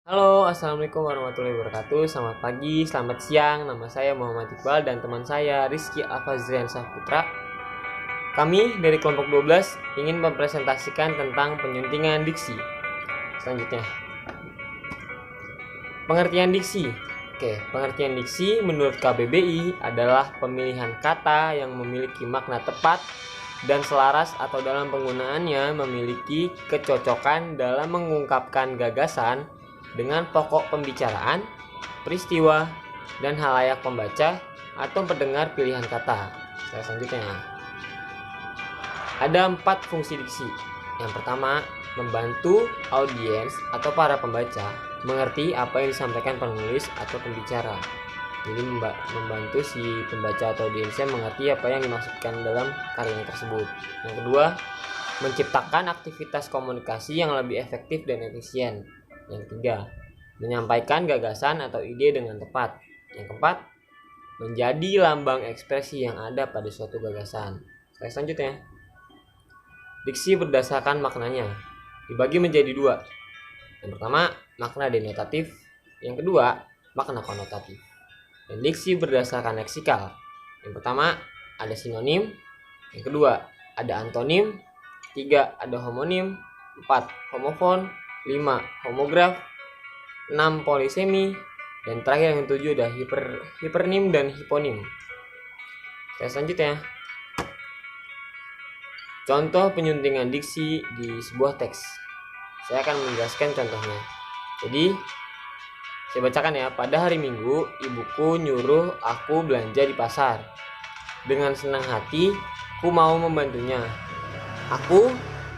Halo, assalamualaikum warahmatullahi wabarakatuh. Selamat pagi, selamat siang. Nama saya Muhammad Iqbal dan teman saya Rizky Alfazrian Saputra. Kami dari kelompok 12 ingin mempresentasikan tentang penyuntingan diksi. Selanjutnya, pengertian diksi. Pengertian diksi menurut KBBI adalah pemilihan kata yang memiliki makna tepat dan selaras atau dalam penggunaannya memiliki kecocokan dalam mengungkapkan gagasan dengan pokok pembicaraan, peristiwa, dan halayak pembaca atau pendengar pilihan kata. Selanjutnya, ada 4 fungsi diksi. Yang pertama, membantu audiens atau para pembaca mengerti apa yang disampaikan penulis atau pembicara. Jadi membantu si pembaca atau audiensnya mengerti apa yang dimaksudkan dalam karya tersebut. Yang kedua, menciptakan aktivitas komunikasi yang lebih efektif dan efisien. Yang ketiga, menyampaikan gagasan atau ide dengan tepat. Yang keempat, menjadi lambang ekspresi yang ada pada suatu gagasan. Selanjutnya, diksi berdasarkan maknanya dibagi menjadi 2. Yang pertama, makna denotatif. Yang kedua, makna konotatif. Dan diksi berdasarkan leksikal. Yang pertama, ada sinonim. Yang kedua, ada antonim. 3, ada homonim. 4, homofon. 5, homograf. 6, polisemi. Dan terakhir yang 7 ada hipernim dan hiponim. Selanjutnya, contoh penyuntingan diksi di sebuah teks. Saya akan menjelaskan contohnya. Jadi, saya bacakan ya. Pada hari Minggu, ibuku nyuruh aku belanja di pasar. Dengan senang hati, aku mau membantunya. Aku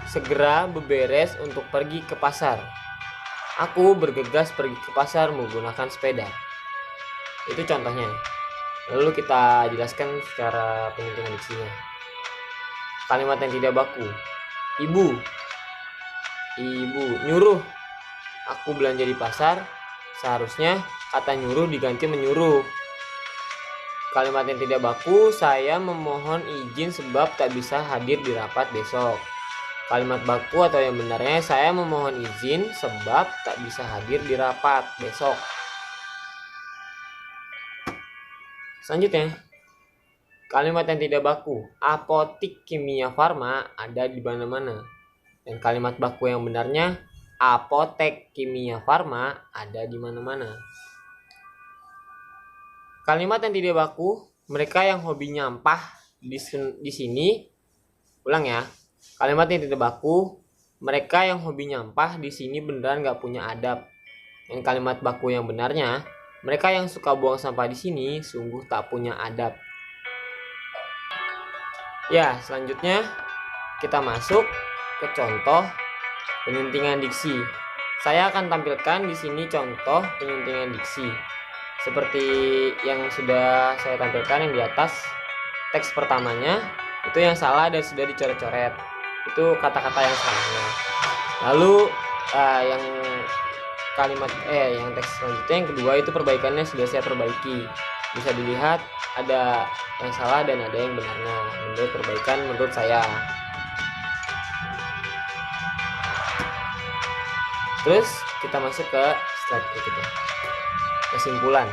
segera beberes untuk pergi ke pasar. Aku bergegas pergi ke pasar menggunakan sepeda. Itu contohnya. Lalu kita jelaskan secara penyuntingan diksinya. Kalimat yang tidak baku. Ibu nyuruh aku belanja di pasar. Seharusnya kata nyuruh diganti menyuruh. Kalimat yang tidak baku, saya memohon izin sebab tak bisa hadir di rapat besok. Kalimat baku atau yang benarnya, saya memohon izin sebab tak bisa hadir di rapat besok. Selanjutnya, kalimat yang tidak baku. Apotik kimia farma ada di mana-mana. Dan kalimat baku yang benarnya, apotek kimia farma ada di mana-mana. Kalimat yang tidak baku, mereka yang hobi nyampah di sini. Ulang ya. Kalimat yang tidak baku, mereka yang hobi nyampah di sini beneran gak punya adab. Dan kalimat baku yang benarnya, mereka yang suka buang sampah di sini sungguh tak punya adab. Ya, selanjutnya kita masuk ke contoh penyuntingan diksi. Saya akan tampilkan di sini contoh penyuntingan diksi. Seperti yang sudah saya tampilkan yang di atas, teks pertamanya itu yang salah dan sudah dicoret-coret. Itu kata-kata yang salahnya. Lalu yang yang teks selanjutnya yang kedua itu perbaikannya sudah saya perbaiki. Bisa dilihat ada yang salah dan ada yang benarnya menurut perbaikan menurut saya. Terus kita masuk ke slide berikutnya. Kesimpulan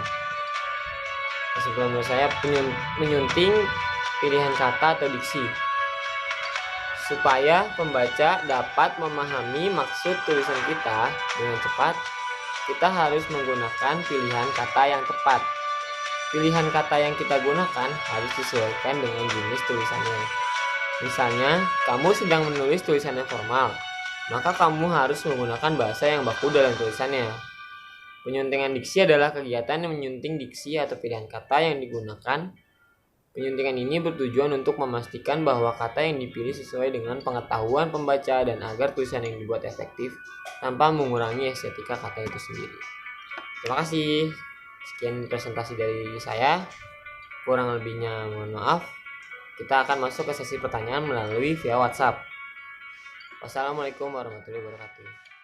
menurut saya, menyunting pilihan kata atau diksi supaya pembaca dapat memahami maksud tulisan kita dengan cepat. Kita harus menggunakan pilihan kata yang tepat. Pilihan kata yang kita gunakan harus disesuaikan dengan jenis tulisannya. Misalnya, kamu sedang menulis tulisannya formal, maka kamu harus menggunakan bahasa yang baku dalam tulisannya. Penyuntingan diksi adalah kegiatan yang menyunting diksi atau pilihan kata yang digunakan. Penyuntingan ini bertujuan untuk memastikan bahwa kata yang dipilih sesuai dengan pengetahuan pembaca dan agar tulisan yang dibuat efektif tanpa mengurangi estetika kata itu sendiri. Terima kasih. Sekian presentasi dari saya. Kurang lebihnya mohon maaf. Kita akan masuk ke sesi pertanyaan melalui via WhatsApp. Wassalamualaikum warahmatullahi wabarakatuh.